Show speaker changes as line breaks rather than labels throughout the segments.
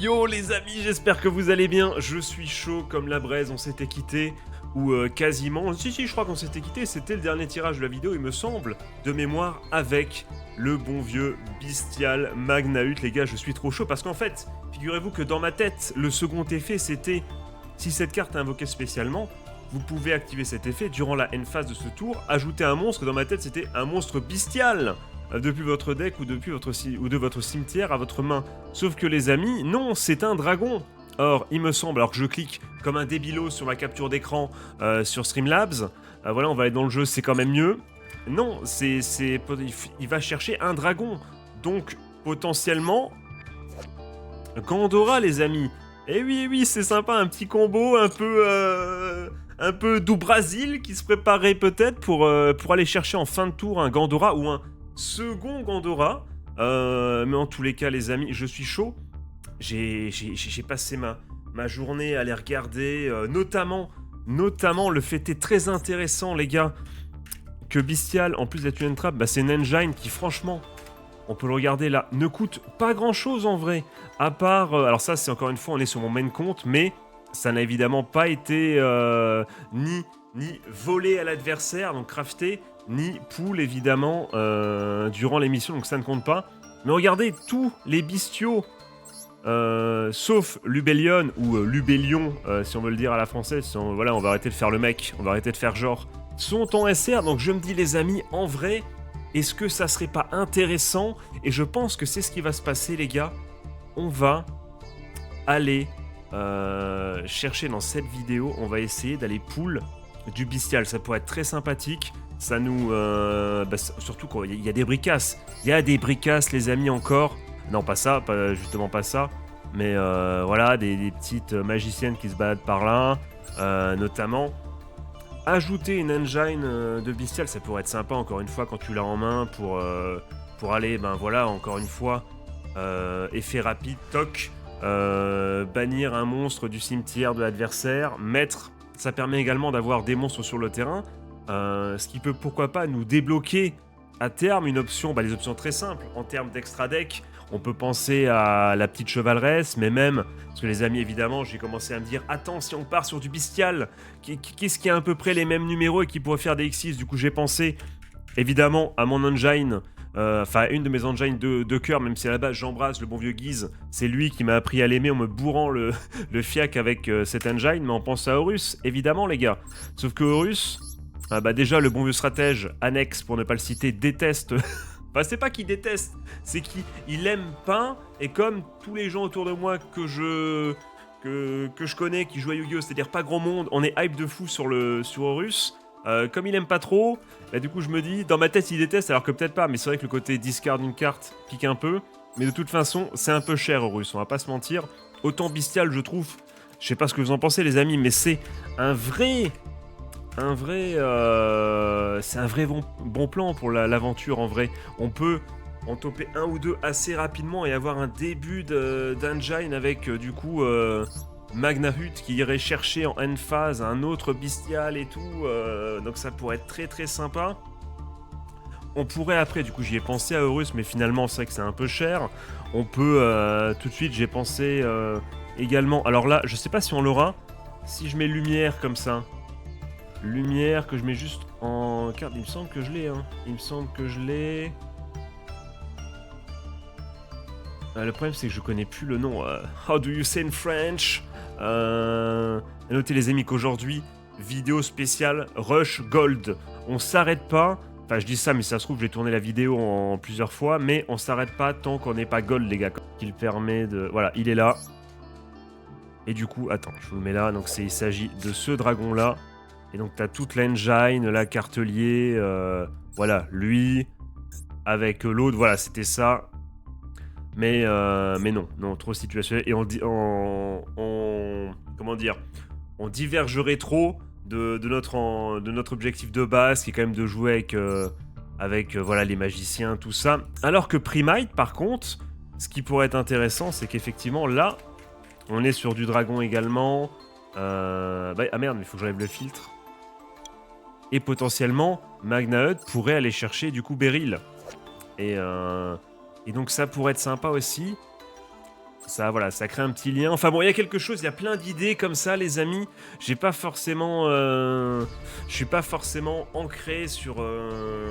Yo les amis, j'espère que vous allez bien. Je suis chaud comme la braise, on s'était quitté, ou quasiment. Si, je crois qu'on s'était quitté, c'était le dernier tirage de la vidéo, il me semble, de mémoire, avec le bon vieux Bestial Magnahut. Les gars, je suis trop chaud parce qu'en fait, figurez-vous que dans ma tête, le second effet c'était si cette carte est invoquée spécialement. Vous pouvez activer cet effet durant la end phase de ce tour, ajouter un monstre. Dans ma tête, c'était un monstre bestial depuis votre deck ou de votre cimetière à votre main. Sauf que les amis, non, c'est un dragon. Or, il me semble, alors que je clique comme un débilos sur ma capture d'écran sur Streamlabs, voilà, on va aller dans le jeu, c'est quand même mieux. Non, il va chercher un dragon. Donc, potentiellement, Gandora, les amis. Et oui, c'est sympa, un petit combo un peu du Brésil qui se préparait peut-être pour aller chercher en fin de tour un Gandora ou un second Gandora. Mais en tous les cas, les amis, je suis chaud. J'ai passé ma journée à les regarder, notamment, le fait est très intéressant, les gars, que Bestial, en plus d'être une trap, bah, c'est une engine qui, franchement, on peut le regarder là, ne coûte pas grand-chose en vrai, à part... alors ça, c'est encore une fois, on est sur mon main compte, mais ça n'a évidemment pas été ni volé à l'adversaire, donc crafté, ni pool évidemment durant l'émission, donc ça ne compte pas. Mais regardez, tous les bestiaux, sauf Lubellion ou Lubellion, si on veut le dire à la française, voilà, on va arrêter de faire le mec, on va arrêter de faire genre, sont en SR, donc je me dis les amis, en vrai, est-ce que ça serait pas intéressant? Et je pense que c'est ce qui va se passer, les gars. On va aller chercher dans cette vidéo, on va essayer d'aller pull du bestial. Ça pourrait être très sympathique. Ça nous... surtout qu'il y a des bricasses. Il y a des bricasses, les amis, encore. Non, pas ça, justement pas ça. Mais voilà, des petites magiciennes qui se baladent par là, notamment. Ajouter une engine de bestial, ça pourrait être sympa encore une fois quand tu l'as en main pour aller, ben voilà, encore une fois, effet rapide, toc, bannir un monstre du cimetière de l'adversaire, ça permet également d'avoir des monstres sur le terrain, ce qui peut pourquoi pas nous débloquer à terme une option, les options très simples en termes d'extra deck. On peut penser à la petite chevaleresse, mais même, parce que les amis, évidemment, j'ai commencé à me dire, attends, si on part sur du bestial, qu'est-ce qui a à peu près les mêmes numéros et qui pourrait faire des X6? Du coup, j'ai pensé, évidemment, à mon engine, une de mes engines de cœur, même si à la base, j'embrasse le bon vieux Guise, c'est lui qui m'a appris à l'aimer en me bourrant le fiac avec cet engine, mais on pense à Horus, évidemment, les gars. Sauf que Horus, déjà, le bon vieux stratège, Annex, pour ne pas le citer, déteste... Enfin, c'est pas qu'il déteste, c'est qu'il aime pas, et comme tous les gens autour de moi que je connais, qui jouent à Yu-Gi-Oh!, c'est-à-dire pas grand monde, on est hype de fou sur Horus, comme il aime pas trop, du coup je me dis, dans ma tête il déteste, alors que peut-être pas, mais c'est vrai que le côté discard d'une carte pique un peu, mais de toute façon, c'est un peu cher Horus, on va pas se mentir. Autant bestial, je trouve, je sais pas ce que vous en pensez les amis, mais c'est c'est un vrai bon plan pour l'aventure en vrai. On peut en toper un ou deux assez rapidement et avoir un début d'engine avec du coup Magnahut qui irait chercher en end phase un autre bestial et tout. Donc ça pourrait être très très sympa. On pourrait après, du coup j'y ai pensé à Horus, mais finalement c'est vrai que c'est un peu cher. On peut tout de suite, j'ai pensé également. Alors là, je sais pas si on l'aura. Si je mets lumière comme ça. Lumière que je mets juste en carte, il me semble que je l'ai, hein. Il me semble que je l'ai. Le problème c'est que je connais plus le nom. How do you say in French? Notez les amis qu'aujourd'hui, vidéo spéciale Rush Gold. On s'arrête pas. Enfin je dis ça mais ça se trouve je vais tourner la vidéo en plusieurs fois. Mais on s'arrête pas tant qu'on n'est pas Gold les gars. Il permet de... Voilà, il est là. Et du coup, attends, je vous le mets là. Donc il s'agit de ce dragon là. Et donc t'as toute l'engine, la cartelier, voilà, lui, avec l'autre, voilà, c'était ça. Mais non, trop situationnel. Et comment dire, on divergerait trop de notre objectif de base, qui est quand même de jouer avec voilà, les magiciens, tout ça. Alors que Primite, par contre, ce qui pourrait être intéressant, c'est qu'effectivement, là, on est sur du dragon également. Ah merde, mais il faut que j'enlève le filtre. Et potentiellement, Magnahut pourrait aller chercher du coup Beryl. Et donc ça pourrait être sympa aussi. Ça, voilà, ça crée un petit lien. Enfin bon, il y a quelque chose, il y a plein d'idées comme ça, les amis. J'ai pas forcément, je suis pas forcément ancré sur,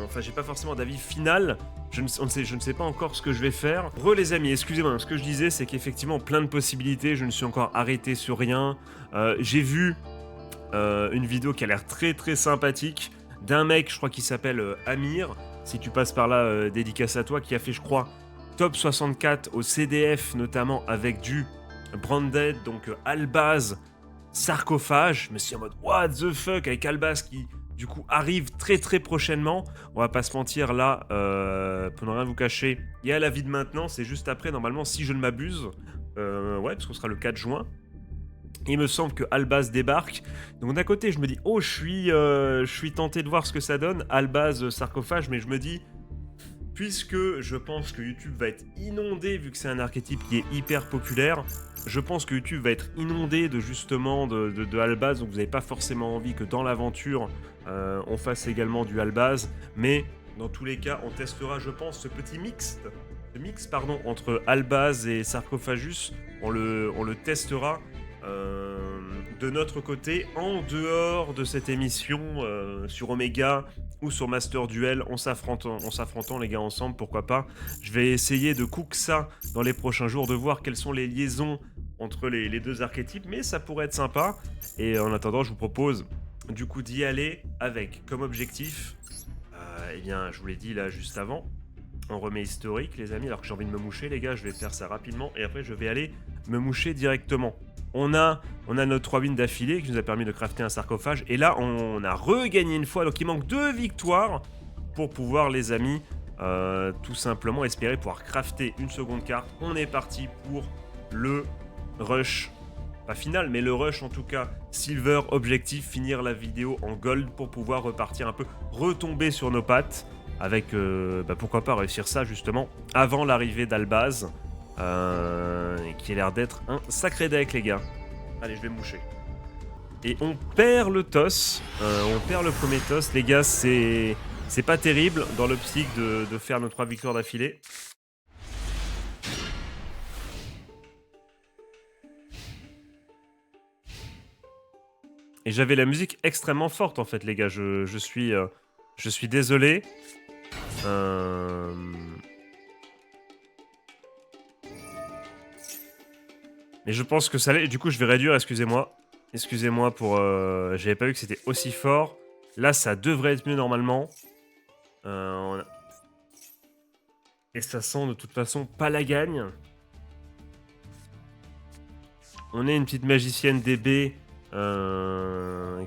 enfin, j'ai pas forcément d'avis final. Je ne sais pas encore ce que je vais faire. Les amis, excusez-moi. Ce que je disais, c'est qu'effectivement, plein de possibilités. Je ne suis encore arrêté sur rien. J'ai vu une vidéo qui a l'air très très sympathique d'un mec, je crois qu'il s'appelle Amir. Si tu passes par là, dédicace à toi, qui a fait, je crois, top 64 au CDF, notamment avec du Branded, donc Albaz, Sarcophage. Je me suis dit en mode what the fuck, avec Albaz qui du coup arrive très très prochainement. On va pas se mentir là, pour ne rien vous cacher, il y a la vie de maintenant, c'est juste après normalement si je ne m'abuse. Ouais, parce qu'on sera le 4 juin. Il me semble que Albaz débarque. Donc d'un côté, je me dis, oh, je suis tenté de voir ce que ça donne, Albaz, Sarcophage, mais je me dis, puisque je pense que YouTube va être inondé, vu que c'est un archétype qui est hyper populaire, je pense que YouTube va être inondé de justement de Albaz, donc vous n'avez pas forcément envie que dans l'aventure, on fasse également du Albaz, mais dans tous les cas, on testera, je pense, ce petit mix entre Albaz et Sarcophagus, on le testera de notre côté, en dehors de cette émission sur Omega ou sur Master Duel, en s'affrontant les gars ensemble, pourquoi pas. Je vais essayer de cook ça dans les prochains jours, de voir quelles sont les liaisons entre les deux archétypes, mais ça pourrait être sympa. Et en attendant, je vous propose du coup d'y aller avec comme objectif, eh bien, je vous l'ai dit là juste avant, on remet historique les amis, alors que j'ai envie de me moucher les gars, je vais faire ça rapidement et après je vais aller me moucher directement. On a notre 3 wins d'affilée qui nous a permis de crafter un sarcophage. Et là, on a regagné une fois. Donc, il manque 2 victoires pour pouvoir, les amis, tout simplement espérer pouvoir crafter une seconde carte. On est parti pour le rush. Pas final, mais le rush en tout cas. Silver, objectif, finir la vidéo en gold pour pouvoir repartir un peu, retomber sur nos pattes. Avec, pourquoi pas réussir ça justement avant l'arrivée d'Albaz. Qui a l'air d'être un sacré deck les gars. Allez, je vais me moucher. Et on perd le toss, on perd le premier toss les gars, c'est pas terrible dans l'optique de faire nos 3 victoires d'affilée. Et j'avais la musique extrêmement forte en fait les gars, je suis désolé. Mais je pense que ça l'est. Du coup, je vais réduire, excusez-moi. Excusez-moi pour... J'avais pas vu que c'était aussi fort. Là, ça devrait être mieux normalement. Et ça sent de toute façon pas la gagne. On est une petite magicienne DB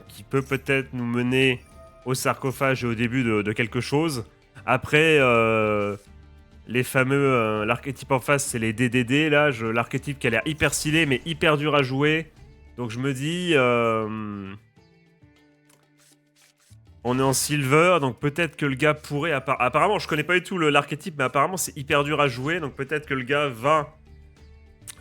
qui peut peut-être nous mener au sarcophage et au début de quelque chose. Après... les fameux, l'archétype en face, c'est les DDD, là, l'archétype qui a l'air hyper stylé, mais hyper dur à jouer. Donc je me dis, on est en silver, donc peut-être que le gars pourrait, apparemment, je connais pas du tout l'archétype, mais apparemment c'est hyper dur à jouer, donc peut-être que le gars va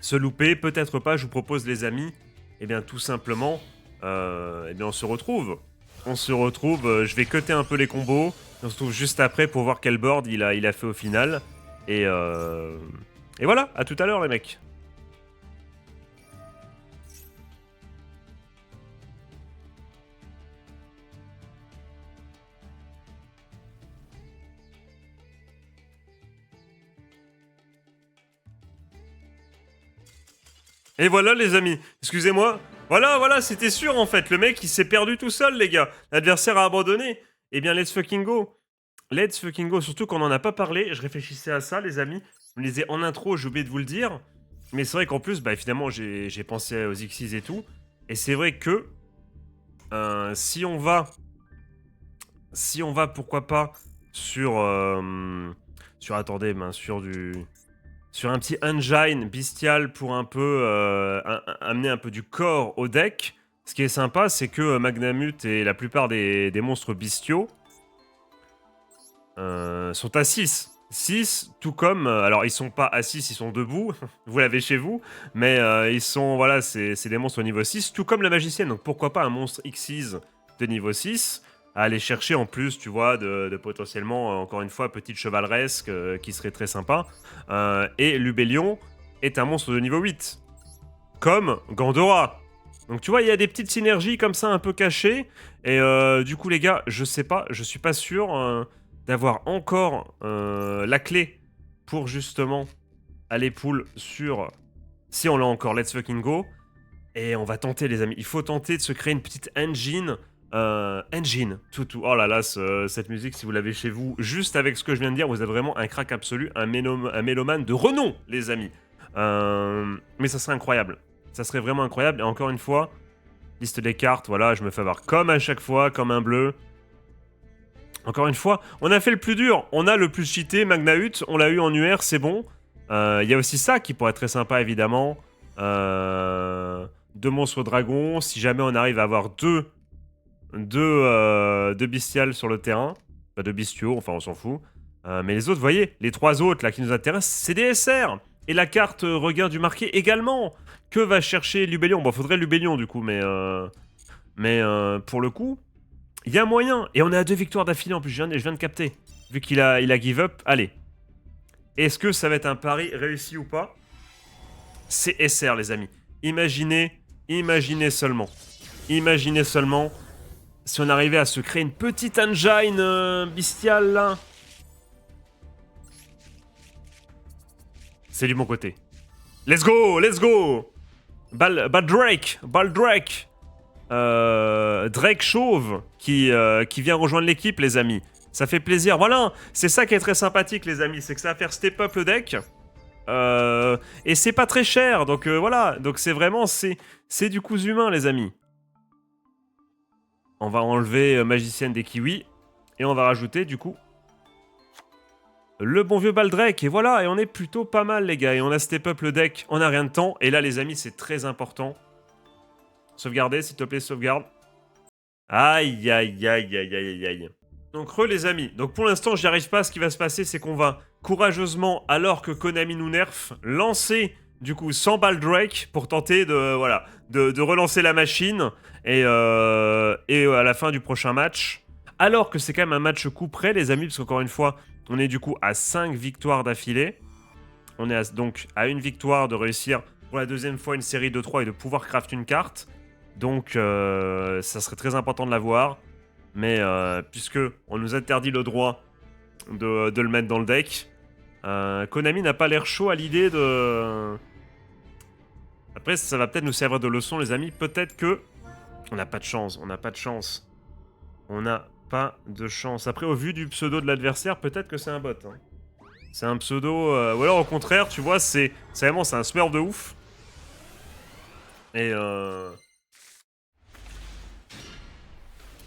se louper, peut-être pas, je vous propose les amis, et bien tout simplement, et bien on se retrouve. Je vais cutter un peu les combos. On se retrouve juste après pour voir quel board il a fait au final. Et voilà, à tout à l'heure les mecs. Et voilà les amis, excusez-moi. Voilà, c'était sûr en fait. Le mec il s'est perdu tout seul les gars. L'adversaire a abandonné. Eh bien let's fucking go. Let's fucking go, surtout qu'on n'en a pas parlé. Je réfléchissais à ça les amis. Je me disais en intro, j'ai oublié de vous le dire. Mais c'est vrai qu'en plus, finalement j'ai pensé aux Xyz et tout. Et c'est vrai que si on va pourquoi pas sur sur un petit engine bestial pour un peu amener un peu du corps au deck. Ce qui est sympa, c'est que Magnamut et la plupart des monstres bestiaux sont à 6. 6, tout comme... alors, ils sont pas à 6, ils sont debout. Vous l'avez chez vous. Mais ils sont... Voilà, c'est des monstres au niveau 6. Tout comme la magicienne. Donc, pourquoi pas un monstre Xyz de niveau 6 à aller chercher en plus, tu vois, de potentiellement, encore une fois, petite chevaleresque qui serait très sympa. Et Lubellion, est un monstre de niveau 8. Comme Gandora. Donc tu vois, il y a des petites synergies comme ça un peu cachées. Et du coup, les gars, je sais pas, je suis pas sûr d'avoir encore la clé pour justement aller pull sur... Si on l'a encore, let's fucking go. Et on va tenter, les amis. Il faut tenter de se créer une petite engine. Tout. Oh là là, cette musique, si vous l'avez chez vous, juste avec ce que je viens de dire, vous êtes vraiment un crack absolu, un mélomane de renom, les amis. Mais ça serait incroyable. Ça serait vraiment incroyable. Et encore une fois, liste des cartes, voilà, je me fais avoir comme à chaque fois, comme un bleu. Encore une fois, on a fait le plus dur. On a le plus cheaté, Magnahut, on l'a eu en UR, c'est bon. Il y a aussi ça qui pourrait être très sympa, évidemment. Deux monstres dragons, si jamais on arrive à avoir deux bestiales sur le terrain. Pas de bestiaux, enfin on s'en fout. Mais les autres, vous voyez, les trois autres là qui nous intéressent, c'est des SR. Et la carte regain du marqué également. Que va chercher Lubellion? Bon, faudrait Lubellion du coup, mais pour le coup, il y a moyen. Et on est à 2 victoires d'affilée en plus, je viens de capter. Vu qu'il a give up, allez. Est-ce que ça va être un pari réussi ou pas? C'est SR, les amis. Imaginez seulement. Imaginez seulement si on arrivait à se créer une petite engine bestiale, là. C'est du bon côté. Let's go, let's go. Baldrake. Drake Chauve qui vient rejoindre l'équipe, les amis. Ça fait plaisir. Voilà, c'est ça qui est très sympathique, les amis. C'est que ça va faire step up le deck. Et c'est pas très cher, donc voilà. Donc c'est vraiment, c'est du coup humain, les amis. On va enlever Magicienne des Kiwis. Et on va rajouter, du coup, le bon vieux Baldrake. Et voilà, et on est plutôt pas mal, les gars. Et on a step up le deck. On a rien de temps. Et là, les amis, c'est très important. Sauvegardez, s'il te plaît, sauvegarde. Aïe, aïe, aïe, aïe, aïe, aïe. Donc, les amis. Donc, pour l'instant, j'y arrive pas. Ce qui va se passer, c'est qu'on va courageusement, alors que Konami nous nerf, lancer, du coup, 100 Baldrake pour tenter de relancer la machine. Et à la fin du prochain match, alors que c'est quand même un match coup près, les amis, parce qu'encore une fois, on est du coup à 5 victoires d'affilée. On est donc à une victoire de réussir pour la deuxième fois une série de 3 et de pouvoir craft une carte. Donc, ça serait très important de l'avoir. Mais puisque on nous interdit le droit de le mettre dans le deck, Konami n'a pas l'air chaud à l'idée de... Après, ça va peut-être nous servir de leçon, les amis. Peut-être que... On n'a pas de chance, on n'a pas de chance. On n'a pas de chance. Après, au vu du pseudo de l'adversaire, peut-être que c'est un bot. Hein. C'est un pseudo... Ou alors, au contraire, tu vois, c'est vraiment un smurf de ouf. Et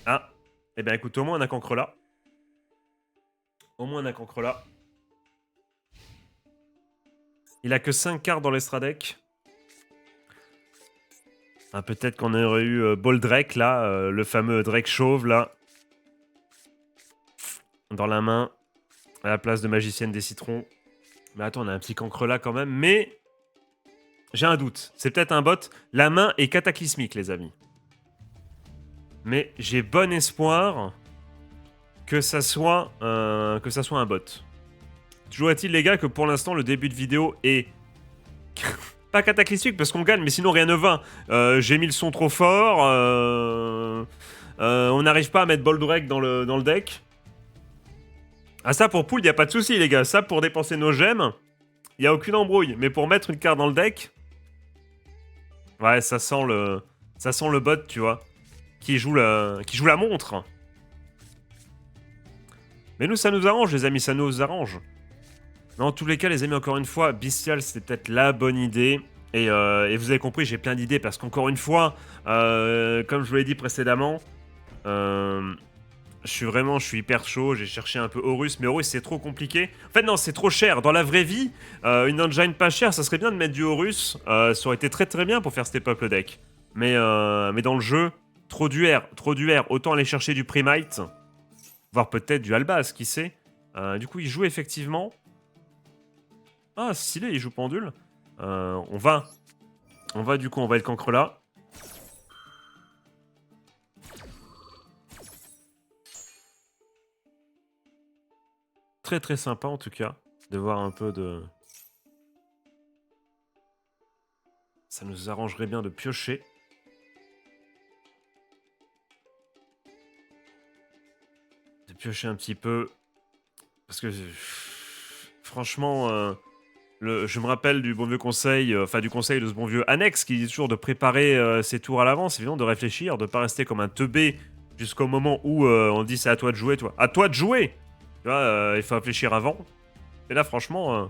Ah. Eh bien, écoute, au moins, on a cancre là. Au moins, on a cancre là. Il a que 5 cartes dans l'extra deck. Ah, peut-être qu'on aurait eu Boldrake, là, le fameux Drake chauve, là. Dans la main, à la place de Magicienne des Citrons. Mais attends, on a un petit cancre là quand même. Mais j'ai un doute. C'est peut-être un bot. La main est cataclysmique, les amis. Mais j'ai bon espoir que ça soit un bot. Toujours est-il, les gars, que pour l'instant, le début de vidéo est... pas cataclysmique parce qu'on gagne, mais sinon rien ne va. J'ai mis le son trop fort. On n'arrive pas à mettre Boldrake dans le deck. Ah, ça pour pool, il n'y a pas de souci, les gars. Ça pour dépenser nos gemmes, il n'y a aucune embrouille. Mais pour mettre une carte dans le deck, ouais, ça sent le bot, tu vois, qui joue la montre. Mais nous, ça nous arrange, les amis, ça nous arrange. Dans tous les cas, les amis, encore une fois, Bestial, c'était peut-être la bonne idée. Et vous avez compris, j'ai plein d'idées parce qu'encore une fois, comme je vous l'ai dit précédemment, je suis hyper chaud. J'ai cherché un peu Horus, mais Horus, c'est trop compliqué. En fait, non, c'est trop cher. Dans la vraie vie, une engine pas chère, ça serait bien de mettre du Horus. Ça aurait été très très bien pour faire step up le deck. Mais dans le jeu, trop du R. Autant aller chercher du Primite, voire peut-être du Albaz, qui sait. Du coup, il joue effectivement... Ah, stylé, il joue pendule. On va du coup, on va être cancre là. Très très sympa en tout cas, de voir un peu de... Ça nous arrangerait bien de piocher. De piocher un petit peu. Parce que... franchement... je me rappelle du bon vieux conseil, du conseil de ce bon vieux Annex qui dit toujours de préparer ses tours à l'avance, évidemment, de réfléchir, de pas rester comme un teubé jusqu'au moment où on dit c'est à toi de jouer, toi. À toi de jouer. Tu vois, il faut réfléchir avant. Et là, franchement,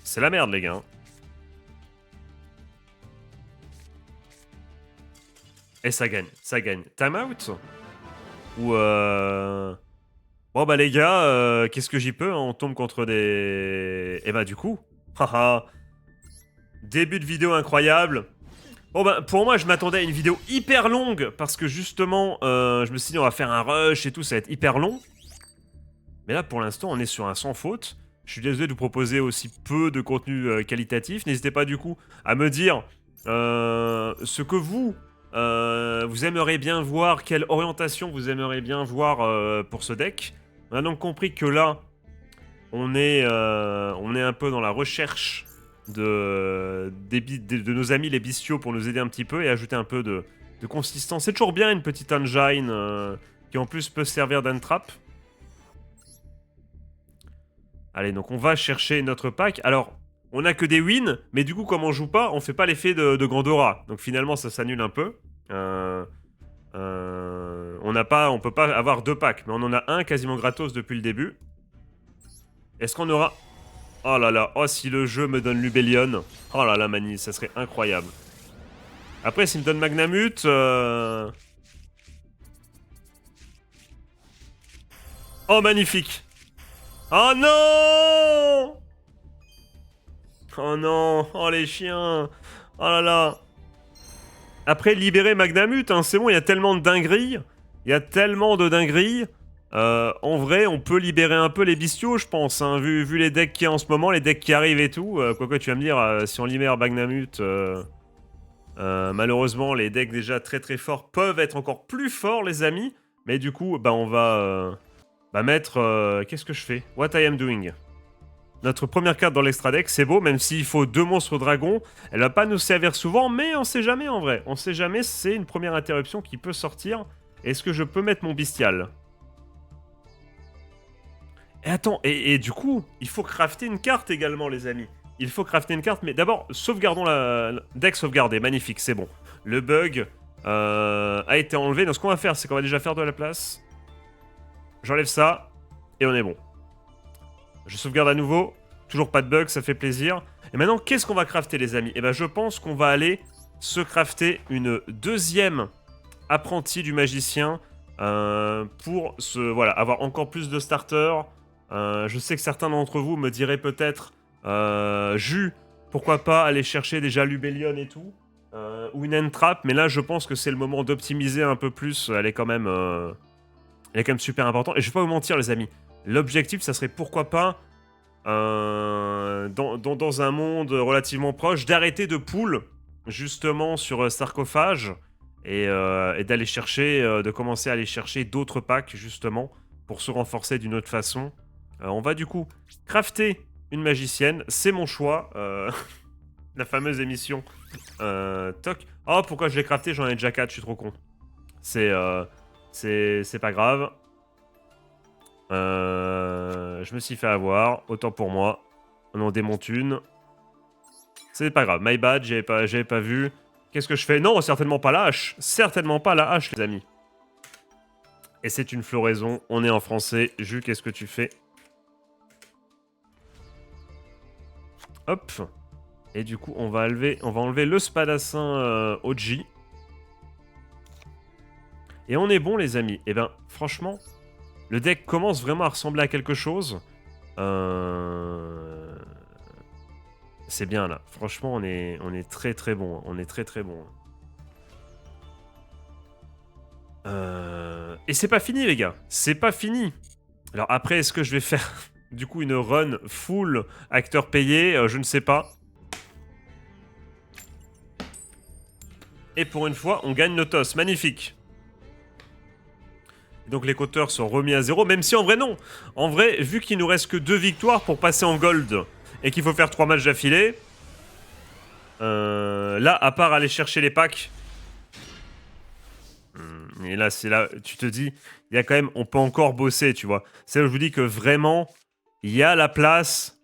c'est la merde, les gars. Et ça gagne, ça gagne. Time out. Ou bon bah les gars, qu'est-ce que j'y peux, hein, on tombe contre des... Et bah du coup, haha, début de vidéo incroyable. Bon bah pour moi je m'attendais à une vidéo hyper longue, parce que justement, je me suis dit on va faire un rush et tout, ça va être hyper long. Mais là pour l'instant on est sur un sans faute. Je suis désolé de vous proposer aussi peu de contenu qualitatif. N'hésitez pas du coup à me dire ce que vous aimeriez bien voir, quelle orientation vous aimeriez bien voir pour ce deck. On a donc compris que là, on est un peu dans la recherche de nos amis les bestiaux pour nous aider un petit peu et ajouter un peu de consistance. C'est toujours bien une petite engine qui en plus peut servir d'entrap. Allez, donc on va chercher notre pack. Alors, on a que des wins, mais du coup, comme on joue pas, on fait pas l'effet de Gandora. Donc finalement, ça s'annule un peu. On peut pas avoir 2 packs, mais on en a un quasiment gratos depuis le début. Est-ce qu'on aura... Oh là là, oh si le jeu me donne Lubellion. Oh là là, Mani, ça serait incroyable. Après, s'il me donne Magnamut... Oh, magnifique. Oh non! Oh non, oh les chiens. Oh là là. Après, libérer Magnamut, hein, c'est bon, il y a tellement de dingueries. Il y a tellement de dingueries. En vrai, on peut libérer un peu les bestiaux, je pense. Hein, vu les decks qu'il y a en ce moment, les decks qui arrivent et tout. Quoique, tu vas me dire, si on libère Magnamut... malheureusement, les decks déjà très très forts peuvent être encore plus forts, les amis. Mais du coup, bah, on va mettre... qu'est-ce que je fais? What I am doing. Notre première carte dans l'extra deck, c'est beau, même s'il faut 2 monstres dragons. Elle va pas nous servir souvent, mais on sait jamais en vrai. On sait jamais, c'est une première interruption qui peut sortir. Est-ce que je peux mettre mon bestial? Et attends, et du coup, il faut crafter une carte également, les amis. Il faut crafter une carte, mais d'abord, sauvegardons la... Deck sauvegardé, magnifique, c'est bon. Le bug a été enlevé. Donc ce qu'on va faire, c'est qu'on va déjà faire de la place. J'enlève ça, et on est bon. Je sauvegarde à nouveau. Toujours pas de bug, ça fait plaisir. Et maintenant, qu'est-ce qu'on va crafter, les amis? Et ben, je pense qu'on va aller se crafter une deuxième apprentie du magicien pour avoir encore plus de starters. Je sais que certains d'entre vous me diraient peut-être Jus, pourquoi pas aller chercher déjà Lubellion et tout, ou une entrap, mais là je pense que c'est le moment d'optimiser un peu plus. Elle est quand même super importante. Et je vais pas vous mentir, les amis, l'objectif ça serait pourquoi pas dans un monde relativement proche d'arrêter de pull justement sur Sarcophage et d'aller chercher, de commencer à aller chercher d'autres packs justement pour se renforcer d'une autre façon. On va du coup crafter une magicienne, c'est mon choix. La fameuse émission toc. Oh, pourquoi je l'ai crafté? J'en ai déjà 4, je suis trop con. C'est pas grave. Je me suis fait avoir, autant pour moi. On en démonte une. C'est pas grave, my bad, j'avais pas vu. Qu'est-ce que je fais? Non, certainement pas la hache. Certainement pas la hache, les amis. Et c'est une floraison, on est en français. Jus, qu'est-ce que tu fais? Hop. Et du coup, on va enlever le spadassin OG. Et on est bon, les amis. Et ben, franchement, le deck commence vraiment à ressembler à quelque chose. C'est bien, là. Franchement, on est très très bon. On est très très bon. Et c'est pas fini, les gars. C'est pas fini. Alors après, est-ce que je vais faire du coup une run full acteur payé? Je ne sais pas. Et pour une fois, on gagne nos tosses. Magnifique. Donc les compteurs sont remis à 0, même si en vrai non. En vrai, vu qu'il nous reste que 2 victoires pour passer en gold, et qu'il faut faire 3 matchs d'affilée, là, à part aller chercher les packs, et là, c'est là, tu te dis, il y a quand même, on peut encore bosser, tu vois. C'est là où je vous dis que vraiment, il y a la place,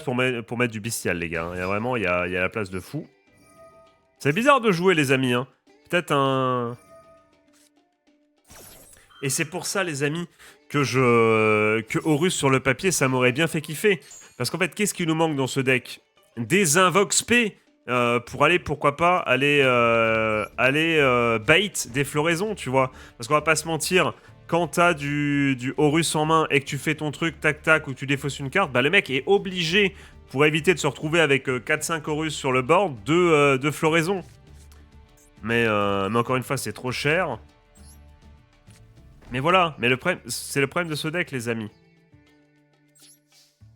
pour mettre du bestial, les gars. Il y a vraiment, il y a la place de fou. C'est bizarre de jouer, les amis, hein. Peut-être un... Et c'est pour ça, les amis, que Horus sur le papier, ça m'aurait bien fait kiffer. Parce qu'en fait, qu'est-ce qui nous manque dans ce deck? Des Invox P pour aller, pourquoi pas, aller bait des floraisons, tu vois. Parce qu'on va pas se mentir, quand t'as du Horus en main et que tu fais ton truc tac-tac ou que tu défausses une carte, bah le mec est obligé, pour éviter de se retrouver avec 4-5 Horus sur le board, de floraison. Mais encore une fois, c'est trop cher. Mais voilà, mais c'est le problème de ce deck, les amis.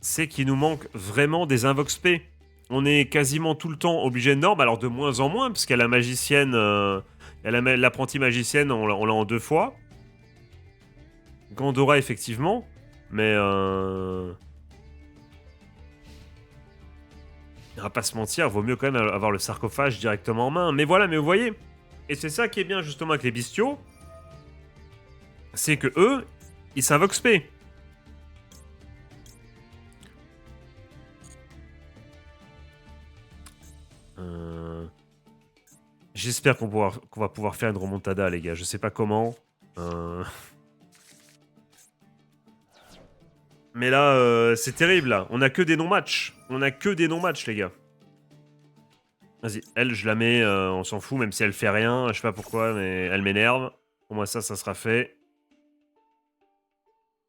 C'est qu'il nous manque vraiment des Invox P. On est quasiment tout le temps obligé de norme, alors de moins en moins, parce qu'il y a la magicienne, l'apprentie magicienne, on l'a en 2 fois. Gandora, effectivement, mais on va pas se mentir, vaut mieux quand même avoir le sarcophage directement en main. Mais voilà, mais vous voyez, et c'est ça qui est bien justement avec les bestiaux, c'est que eux, ils s'invoquent P. J'espère qu'on va pouvoir faire une remontada, les gars. Je sais pas comment. Mais là, c'est terrible, là. On a que des non-matchs. On a que des non-matchs, les gars. Vas-y, elle, je la mets, on s'en fout, même si elle fait rien. Je sais pas pourquoi, mais elle m'énerve. Pour moi, ça sera fait.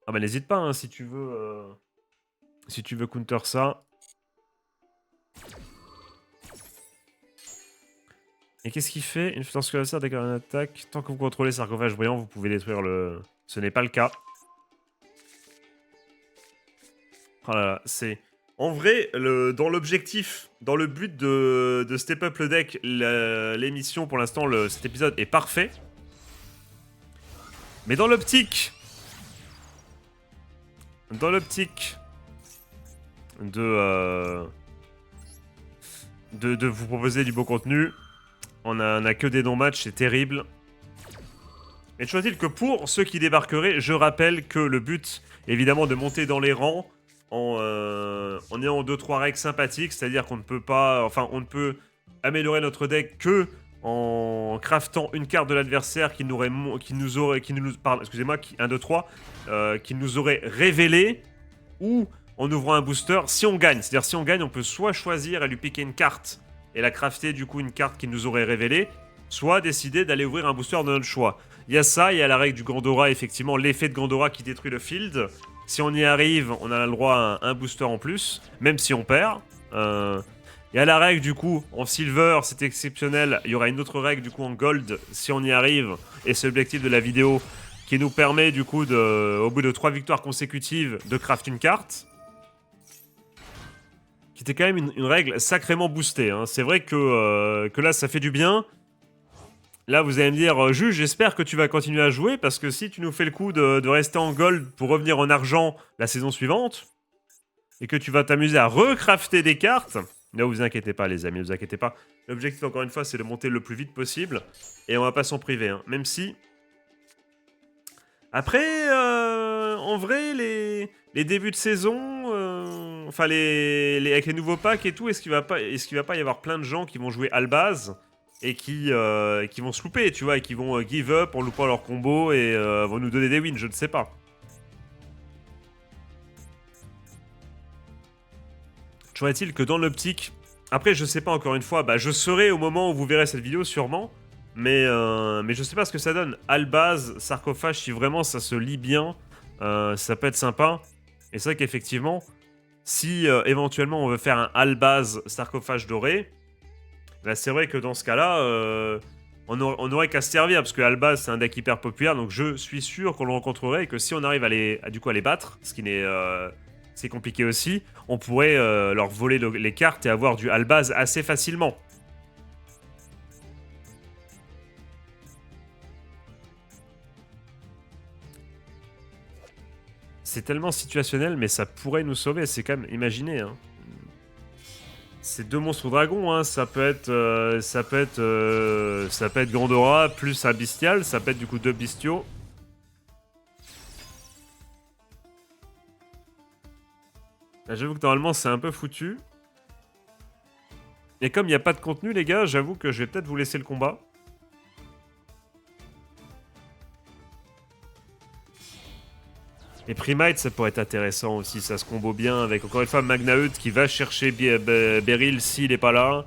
Ah bah n'hésite pas, hein, si tu veux... Si tu veux counter ça. Et qu'est-ce qu'il fait? Lorsque la sœur déclare une attaque, tant que vous contrôlez le sarcophage brillant, vous pouvez détruire le... Ce n'est pas le cas. Oh là là, c'est... En vrai, dans l'objectif, dans le but de step up le deck, l'émission, pour l'instant, cet épisode est parfait. Mais dans l'optique... de vous proposer du beau contenu, on a que des non-matchs, c'est terrible. Et toujours est-il que pour ceux qui débarqueraient, je rappelle que le but, évidemment, de monter dans les rangs en ayant 2-3 règles sympathiques, c'est-à-dire qu'on ne peut pas... Enfin, on ne peut améliorer notre deck que en craftant une carte de l'adversaire qui nous aurait révélé, ou en ouvrant un booster si on gagne. C'est-à-dire si on gagne, on peut soit choisir et lui piquer une carte et la crafter du coup une carte qui nous aurait révélé, soit décider d'aller ouvrir un booster de notre choix. Il y a ça, il y a la règle du Gandora, effectivement, l'effet de Gandora qui détruit le field. Si on y arrive, on a le droit à un booster en plus, même si on perd. Il y a la règle du coup, en silver, c'est exceptionnel. Il y aura une autre règle du coup en gold, si on y arrive, et c'est l'objectif de la vidéo, qui nous permet du coup, au bout de 3 victoires consécutives, de craft une carte. Qui était quand même une règle sacrément boostée. Hein. C'est vrai que là, ça fait du bien. Là, vous allez me dire, Juge, j'espère que tu vas continuer à jouer, parce que si tu nous fais le coup de rester en gold pour revenir en argent la saison suivante, et que tu vas t'amuser à recrafter des cartes, ne vous inquiétez pas, les amis, ne vous inquiétez pas. L'objectif, encore une fois, c'est de monter le plus vite possible, et on va pas s'en priver, hein. Même si... Après, en vrai, les débuts de saison, enfin avec les nouveaux packs et tout, est-ce qu'il va pas y avoir plein de gens qui vont jouer Albaz et qui vont se louper, tu vois, et qui vont give up en loupant leur combo et vont nous donner des wins, je ne sais pas. Toujours est-il que dans l'optique, après je sais pas encore une fois, bah je serai au moment où vous verrez cette vidéo sûrement. Mais je sais pas ce que ça donne. Albaz, sarcophage, si vraiment ça se lit bien, ça peut être sympa. Et c'est vrai qu'effectivement, si éventuellement on veut faire un Albaz sarcophage doré, bah c'est vrai que dans ce cas-là, on aurait qu'à se servir, parce que Albaz c'est un deck hyper populaire, donc je suis sûr qu'on le rencontrerait et que si on arrive à les battre, ce qui n'est... c'est compliqué aussi, on pourrait leur voler les cartes et avoir du Albaz assez facilement. C'est tellement situationnel, mais ça pourrait nous sauver. C'est quand même... Imaginez, hein. C'est 2 monstres dragons, hein. Ça peut être... ça peut être Gandora plus un bestial. Ça peut être du coup 2 bestiaux. Là, j'avoue que normalement, c'est un peu foutu. Et comme il n'y a pas de contenu, les gars, j'avoue que je vais peut-être vous laisser le combat. Et Primite, ça pourrait être intéressant aussi, ça se combo bien avec, encore une fois, Magnaeud qui va chercher Beryl s'il est pas là.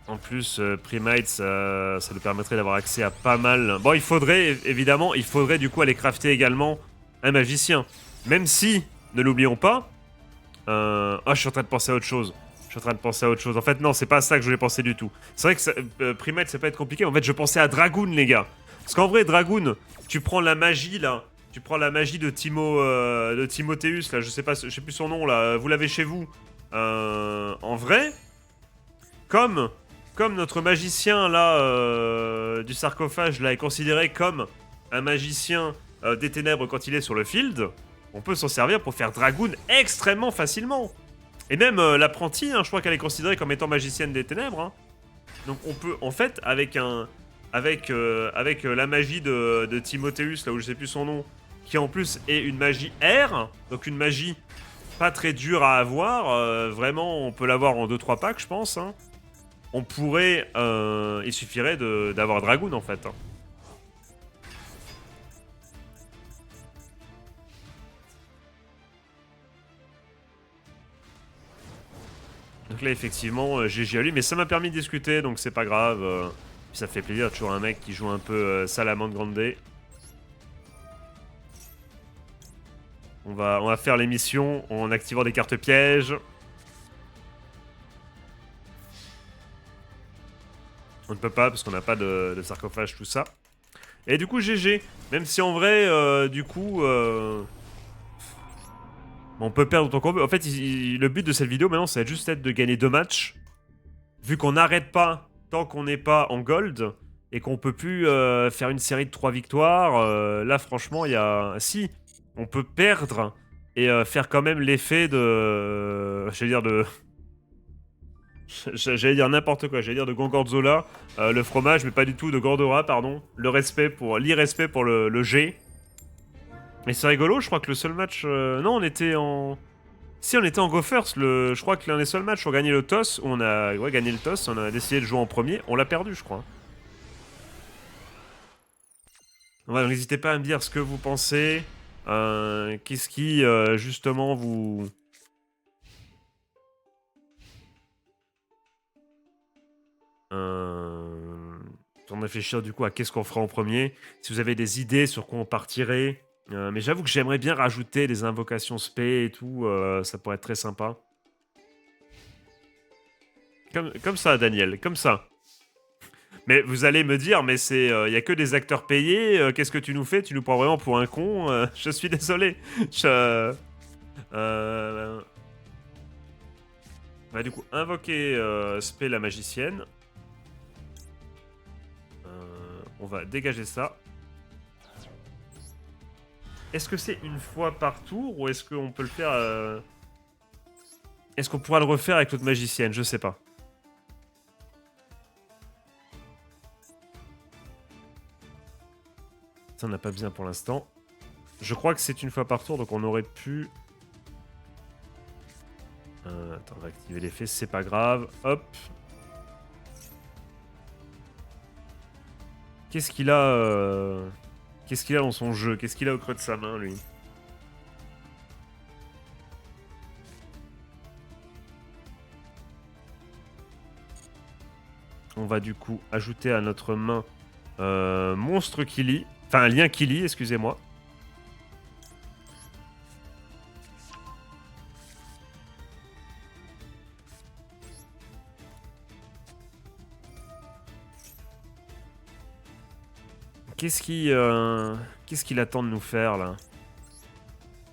En plus, Primite, ça nous permettrait d'avoir accès à pas mal... Bon, il faudrait, évidemment, du coup aller crafter également un magicien. Même si, ne l'oublions pas... Ah, je suis en train de penser à autre chose. En fait, non, c'est pas à ça que je voulais penser du tout. C'est vrai que Primate, ça peut être compliqué. En fait, je pensais à Dragoon, les gars. Parce qu'en vrai, Dragoon, tu prends la magie, là. Tu prends la magie de Timotheus, là. Je sais plus son nom, là. Vous l'avez chez vous. En vrai, comme notre magicien, là, du sarcophage, là, est considéré comme un magicien des ténèbres quand il est sur le field, on peut s'en servir pour faire Dragoon extrêmement facilement. Et même l'apprentie, hein, je crois qu'elle est considérée comme étant magicienne des ténèbres. Hein. Donc on peut, en fait, avec la magie de Timotheus, là où je sais plus son nom, qui en plus est une magie air, donc une magie pas très dure à avoir, vraiment on peut l'avoir en 2-3 packs, je pense. Hein. On pourrait, il suffirait d'avoir Dragoon en fait. Hein. Donc là, effectivement, GG à lui. Mais ça m'a permis de discuter, donc c'est pas grave. Puis ça fait plaisir, toujours un mec qui joue un peu Salamande Grande. On va faire l'émission en activant des cartes pièges. On ne peut pas, parce qu'on n'a pas de sarcophage, tout ça. Et du coup, GG. Même si en vrai, du coup... on peut perdre autant qu'on veut. En fait, le but de cette vidéo, maintenant, ça va juste être de gagner 2 matchs. Vu qu'on n'arrête pas tant qu'on n'est pas en gold, et qu'on peut plus faire une série de 3 victoires, là, franchement, il y a... Si, on peut perdre et faire quand même l'effet de... J'allais dire n'importe quoi, j'allais dire de Gongorzola, le fromage, mais pas du tout, de Gordora, pardon. L'irrespect pour le G. Et c'est rigolo, je crois que le seul match... non, on était en... Si, on était en Go First, je crois que l'un des seuls matchs où on a gagné le toss, où on a gagné le toss, on a décidé de jouer en premier, on l'a perdu, je crois. Ouais, n'hésitez pas à me dire ce que vous pensez. Qu'est-ce qui, justement, vous... On réfléchir du coup à qu'est-ce qu'on fera en premier. Si vous avez des idées sur quoi on partirait. Mais j'avoue que j'aimerais bien rajouter des invocations spé et tout. Ça pourrait être très sympa. Comme ça, Daniel, comme ça. Mais vous allez me dire, mais c'est, y a que des acteurs payés. Qu'est-ce que tu nous fais? Tu nous prends vraiment pour un con. Je suis désolé. Bah, du coup, invoquer spé la magicienne. On va dégager ça. Est-ce que c'est une fois par tour ou est-ce qu'on peut le faire... Est-ce qu'on pourra le refaire avec l'autre magicienne? Je sais pas. Ça, on n'a pas besoin pour l'instant. Je crois que c'est une fois par tour, donc on aurait pu... attends, on va activer l'effet, c'est pas grave. Hop. Qu'est-ce qu'il a... Qu'est-ce qu'il a dans son jeu? Qu'est-ce qu'il a au creux de sa main, lui? On va du coup ajouter à notre main Monstre qui lit. Enfin, un lien qui lit, excusez-moi. Qu'est-ce qu'il attend de nous faire, là?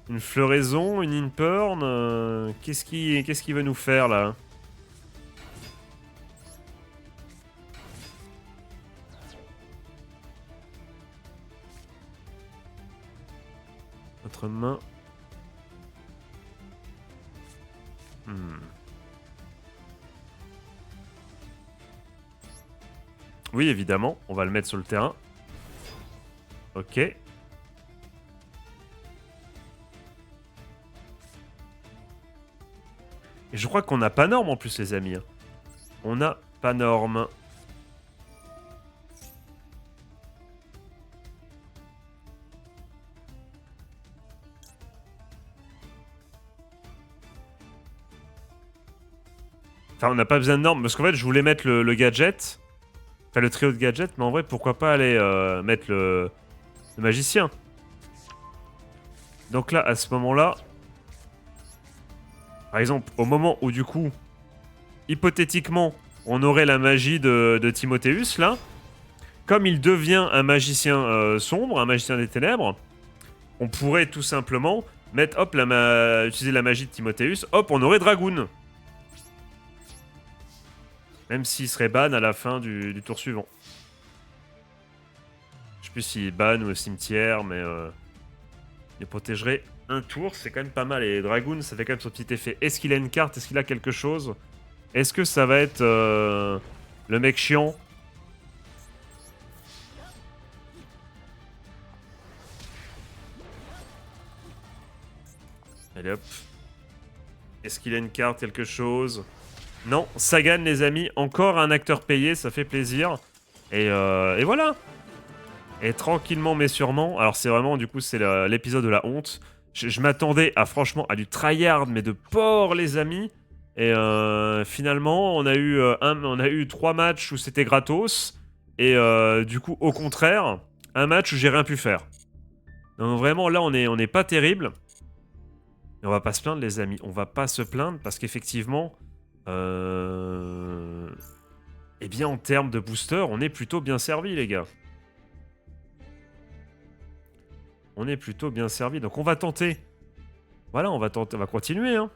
Une floraison, une inburn, qu'est-ce qu'il veut nous faire, là? Notre main. Oui, évidemment, on va le mettre sur le terrain. Ok. Et je crois qu'on n'a pas norme en plus, les amis. On n'a pas norme. Enfin, on n'a pas besoin de normes, parce qu'en fait, je voulais mettre le gadget. Enfin, le trio de gadgets, mais en vrai, pourquoi pas aller mettre le magicien. Donc là, à ce moment-là... Par exemple, au moment où, du coup, hypothétiquement, on aurait la magie de Timotheus, là, comme il devient un magicien sombre, un magicien des ténèbres, on pourrait tout simplement mettre, hop, utiliser la magie de Timotheus, hop, on aurait Dragoon. Même s'il serait ban à la fin du tour suivant. Je sais plus s'il est ban ou au cimetière, mais il protégerait un tour, c'est quand même pas mal. Et Dragoon, ça fait quand même son petit effet. Est-ce qu'il a une carte? Est-ce qu'il a quelque chose? Est-ce que ça va être le mec chiant? Allez hop. Est-ce qu'il a une carte, quelque chose? Non, Sagan les amis, encore un acteur payé, ça fait plaisir. Et voilà. Et tranquillement mais sûrement, alors c'est vraiment du coup c'est l'épisode de la honte. Je m'attendais à franchement à du tryhard mais de porc les amis. Et finalement on a eu 3 matchs où c'était gratos. Et du coup au contraire, un match où j'ai rien pu faire. Donc vraiment là on est pas terrible. Et on va pas se plaindre les amis, on va pas se plaindre parce qu'effectivement... Eh bien en termes de booster, on est plutôt bien servi les gars. On est plutôt bien servi. Donc on va tenter. Voilà, on va tenter. On va continuer. Hein.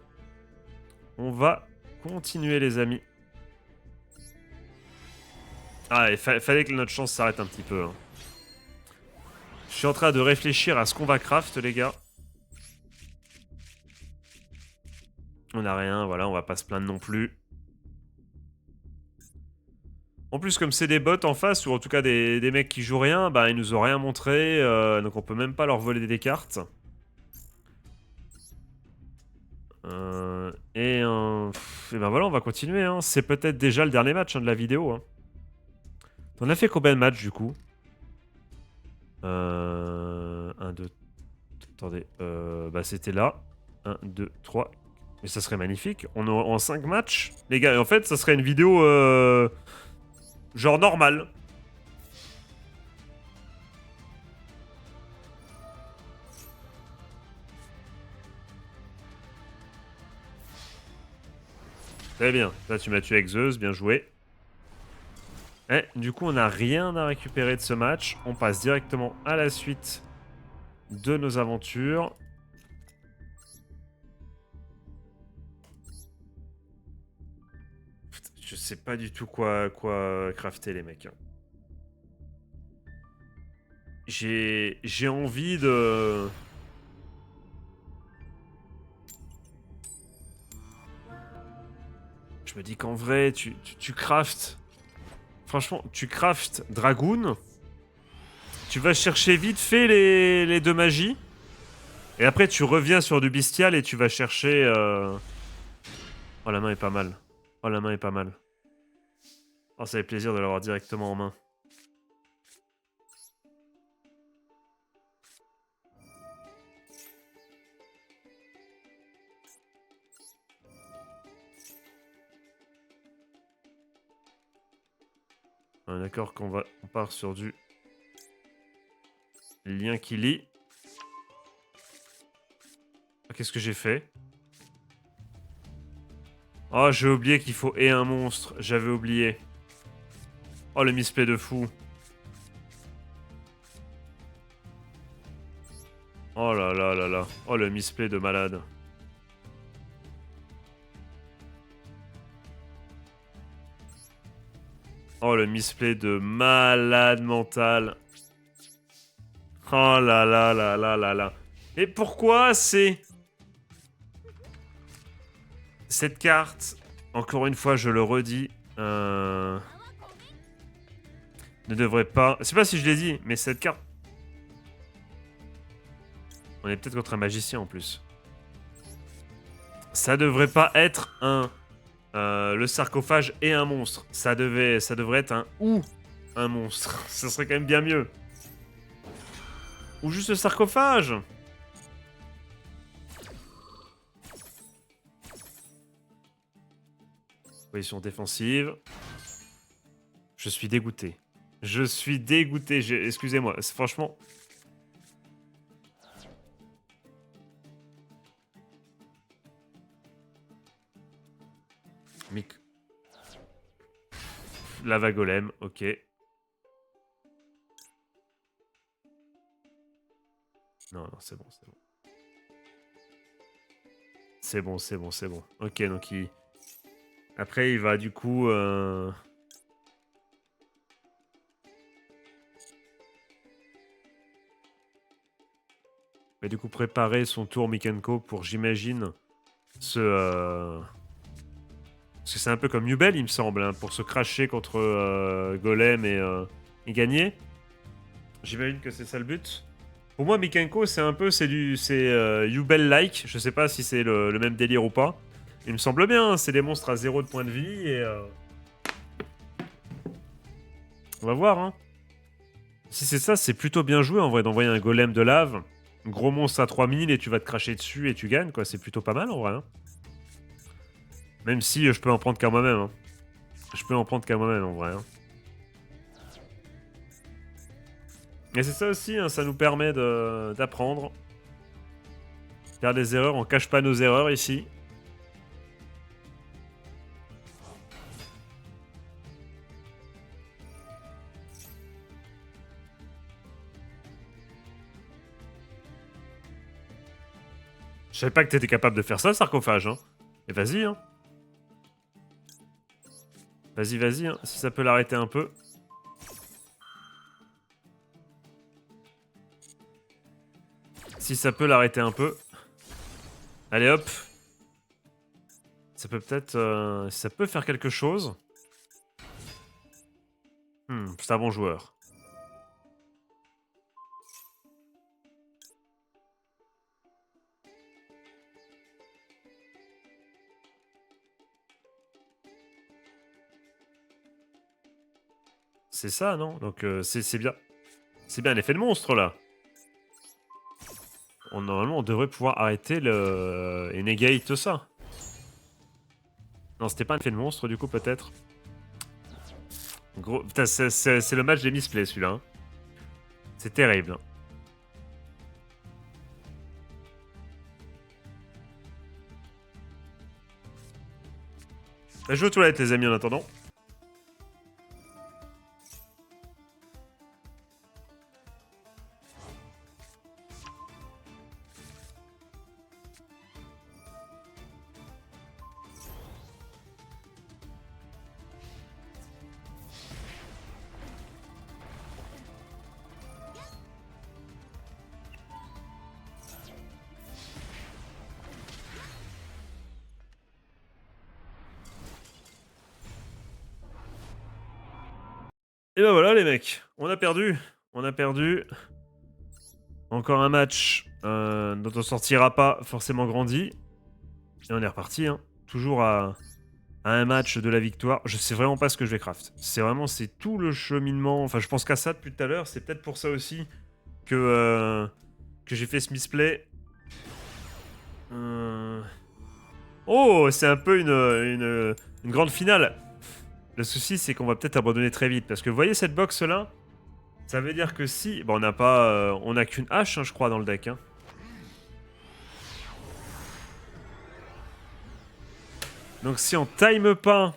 On va continuer, les amis. Ah, il fallait que notre chance s'arrête un petit peu. Hein. Je suis en train de réfléchir à ce qu'on va craft, les gars. On n'a rien, voilà, on va pas se plaindre non plus. En plus, comme c'est des bots en face, ou en tout cas des mecs qui jouent rien, bah ils nous ont rien montré, donc on peut même pas leur voler des cartes. Et ben voilà, on va continuer. Hein. C'est peut-être déjà le dernier match de la vidéo. Hein. On a fait combien de matchs du coup 1, 2... Attendez, bah c'était là. 1, 2, 3. Mais ça serait magnifique. On est en 5 matchs. Les gars, en fait, ça serait une vidéo genre normale. Très bien. Là, tu m'as tué avec Zeus, bien joué. Et du coup, on n'a rien à récupérer de ce match. On passe directement à la suite de nos aventures. Putain, je sais pas du tout quoi crafter, les mecs. J'ai envie de... Je me dis qu'en vrai, tu craftes... Franchement, tu craftes Dragoon. Tu vas chercher vite fait les 2 magies. Et après, tu reviens sur du bestial et tu vas chercher... Oh, la main est pas mal. Oh, la main est pas mal. Oh, ça fait plaisir de l'avoir directement en main. D'accord qu'on part sur du lien qui lie. Ah, qu'est-ce que j'ai fait? Oh, j'ai oublié qu'il faut et un monstre. J'avais oublié. Oh, le misplay de fou. Oh là là là là. Oh, le misplay de malade. Oh, le misplay de malade mental. Oh là là là là là là. Et pourquoi c'est... Cette carte, encore une fois, je le redis, ne devrait pas... Je sais pas si je l'ai dit, mais cette carte... On est peut-être contre un magicien en plus. Ça devrait pas être un... le sarcophage et un monstre. Ça devrait être un ou un monstre. Ça serait quand même bien mieux. Ou juste le sarcophage. Position défensive. Je suis dégoûté. Je suis dégoûté. Excusez-moi. Franchement... Mic... Lava golem, ok. Non, non, c'est bon, c'est bon. C'est bon, c'est bon, c'est bon. Ok, donc il... Après, il va du coup... Il va du coup préparer son tour Mikenko pour, j'imagine, se... Parce que c'est un peu comme Nubel, il me semble, hein, pour se cracher contre Golem et gagner. J'imagine que c'est ça le but. Pour moi, Mikenko, c'est un peu... C'est Yubel-like. Je sais pas si c'est le même délire ou pas. Il me semble bien, hein, c'est des monstres à 0 de points de vie et... On va voir, hein. Si c'est ça, c'est plutôt bien joué en vrai d'envoyer un golem de lave. Un gros monstre à 3000 et tu vas te cracher dessus et tu gagnes, quoi. C'est plutôt pas mal en vrai, hein. Même si je peux en prendre qu'à moi-même, hein. Je peux en prendre qu'à moi-même en vrai, hein. Et c'est ça aussi, hein, ça nous permet d'apprendre. Faire des erreurs, on cache pas nos erreurs ici. Je savais pas que t'étais capable de faire ça, sarcophage, hein. Et vas-y, hein. Vas-y, vas-y, hein. Si ça peut l'arrêter un peu. Si ça peut l'arrêter un peu. Allez, hop. Ça peut peut-être... ça peut faire quelque chose. C'est un bon joueur. C'est ça, non? Donc c'est bien. C'est bien l'effet de monstre, là. Normalement, on devrait pouvoir arrêter le... et negate ça. Non, c'était pas un effet de monstre, du coup, peut-être. Gros... Putain, c'est le match des misplays, celui-là. Hein. C'est terrible. Je vais aux toilettes, les amis, en attendant. Et ben voilà, les mecs. On a perdu. On a perdu. Encore un match dont on sortira pas forcément grandi. Et on est reparti, hein. Toujours à un match de la victoire. Je sais vraiment pas ce que je vais craft. C'est tout le cheminement. Enfin, je pense qu'à ça depuis tout à l'heure. C'est peut-être pour ça aussi que j'ai fait ce misplay. Oh, c'est un peu une grande finale. Le souci, c'est qu'on va peut-être abandonner très vite. Parce que vous voyez cette box-là? Ça veut dire que si... Bon, on n'a pas... on n'a qu'une hache, hein, je crois, dans le deck. Hein. Donc si on time pas...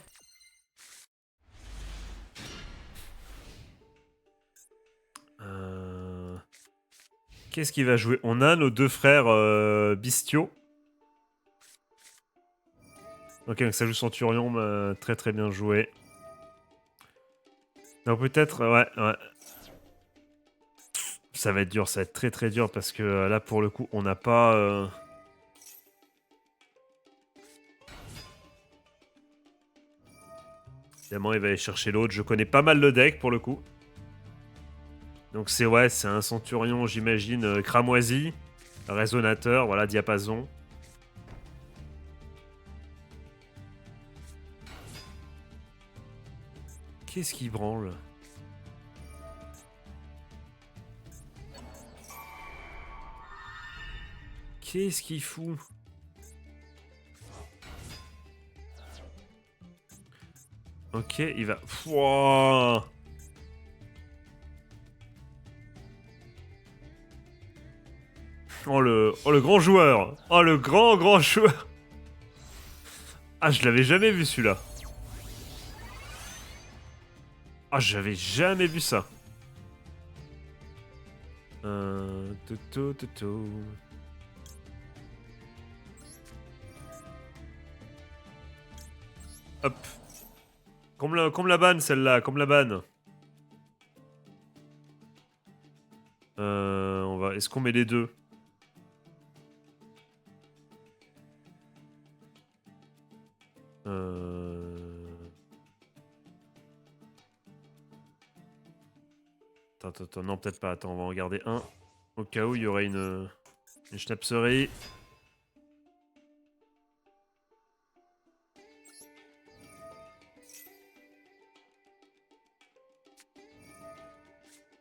Qu'est-ce qu'il va jouer? On a nos deux frères bestiaux. Ok, donc ça joue Centurion, très très bien joué. Donc peut-être, ouais. Ça va être dur, ça va être très très dur parce que là pour le coup on n'a pas... Évidemment il va aller chercher l'autre, je connais pas mal le deck pour le coup. Donc c'est ouais, c'est un centurion j'imagine cramoisi, résonateur, voilà, diapason. Qu'est-ce qui branle? Qu'est-ce qu'il fout? Ok, il va... Pouah. Oh le grand joueur! Oh le grand joueur! Ah, je l'avais jamais vu celui-là. Ah, j'avais jamais vu ça. Toto, toto. Hop. Comme la banne, celle-là, comme la banne. On va... Est-ce qu'on met les deux? Attends, non, peut-être pas. Attends, on va en garder un. Au cas où il y aurait une schnapserie.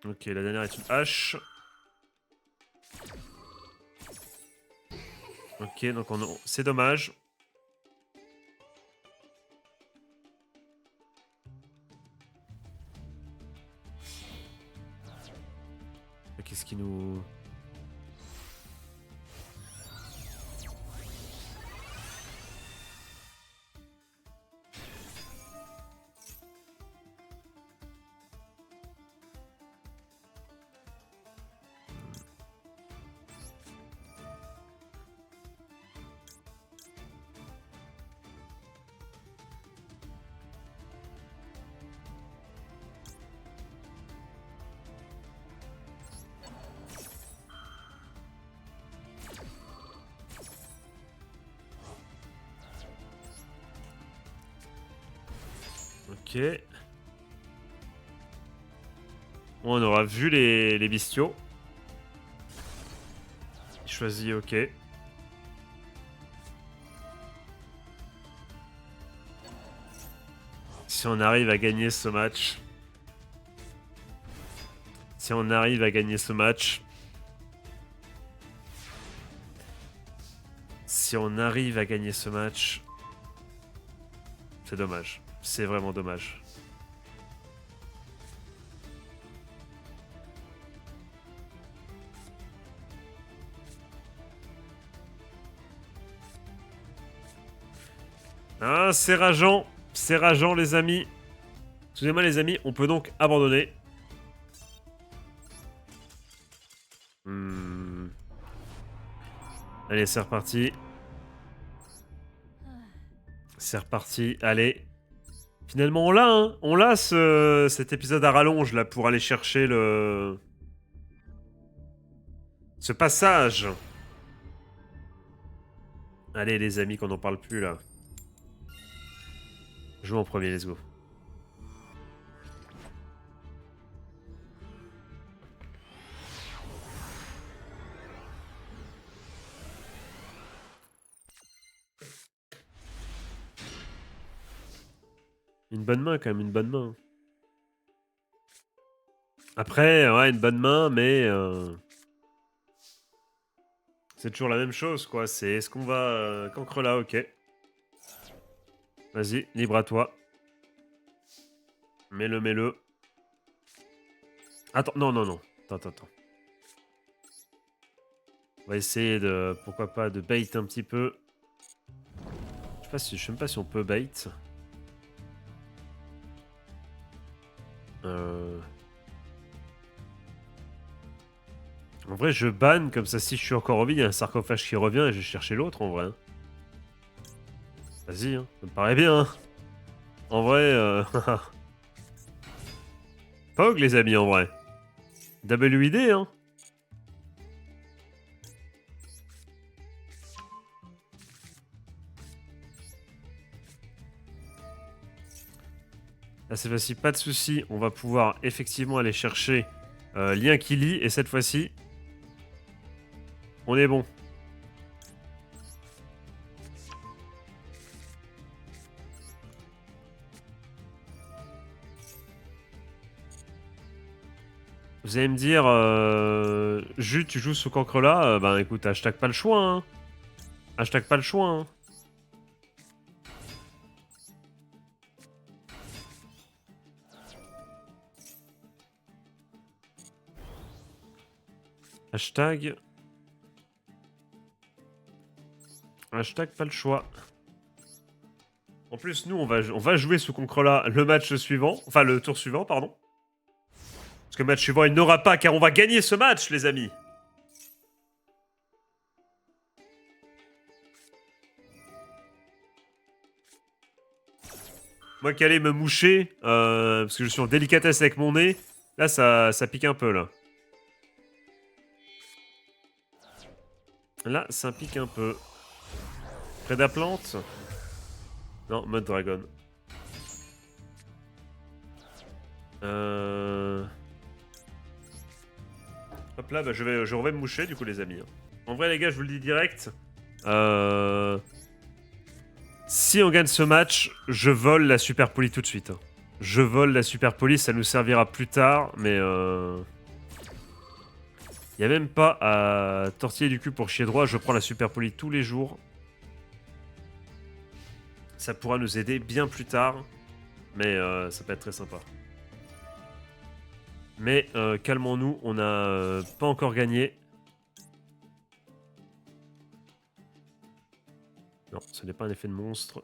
Ok, la dernière est une hache. Ok, donc c'est dommage. Qu'est-ce qui nous... Ok. Bon, on aura vu les bestiaux. Choisi, ok. Si on arrive à gagner ce match... Si on arrive à gagner ce match... Si on arrive à gagner ce match... C'est dommage. C'est vraiment dommage. Ah, c'est rageant. C'est rageant, les amis. Excusez-moi, les amis, on peut donc abandonner. Allez, c'est reparti. C'est reparti, allez. Finalement, on l'a, hein. On l'a, cet épisode à rallonge, là, pour aller chercher le... Ce passage. Allez, les amis, qu'on n'en parle plus, là. Joue en premier, let's go. Une bonne main, quand même, une bonne main. Après, ouais, une bonne main, mais... C'est toujours la même chose, quoi. C'est est-ce qu'on va... Cancre là, ok. Vas-y, libre à toi. Mets-le, mets-le. Attends, non. Attends. On va essayer de... Pourquoi pas, de bait un petit peu. Je sais même pas si on peut bait. En vrai, je banne, comme ça, si je suis encore en vie, il y a un sarcophage qui revient et je vais chercher l'autre, en vrai. Vas-y, hein, ça me paraît bien. Hein. En vrai, Pog, les amis, en vrai. WID, hein. Là, cette fois-ci, pas de souci. On va pouvoir effectivement aller chercher lien qui lie. Et cette fois-ci, on est bon. Vous allez me dire, Jus, tu joues ce cancre-là ben écoute, hashtag pas le choix, hein. Hashtag pas le choix, hein. Hashtag... Hashtag pas le choix. En plus, nous, on va jouer ce cancre-là le match suivant. Enfin, le tour suivant, pardon. Parce que le match suivant, il n'aura pas, car on va gagner ce match, les amis. Moi qui allais me moucher, parce que je suis en délicatesse avec mon nez, là, ça pique un peu, là. Là, ça pique un peu. Prédaplante? Non, mode dragon. Hop là, bah, je vais me moucher, du coup, les amis. En vrai, les gars, je vous le dis direct. Si on gagne ce match, je vole la Super Poli tout de suite. Je vole la Super Poli, ça nous servira plus tard, mais il n'y a même pas à tortiller du cul pour chier droit, je prends la Super Poli tous les jours. Ça pourra nous aider bien plus tard, mais ça peut être très sympa. Mais calmons-nous, on n'a pas encore gagné. Non, ce n'est pas un effet de monstre.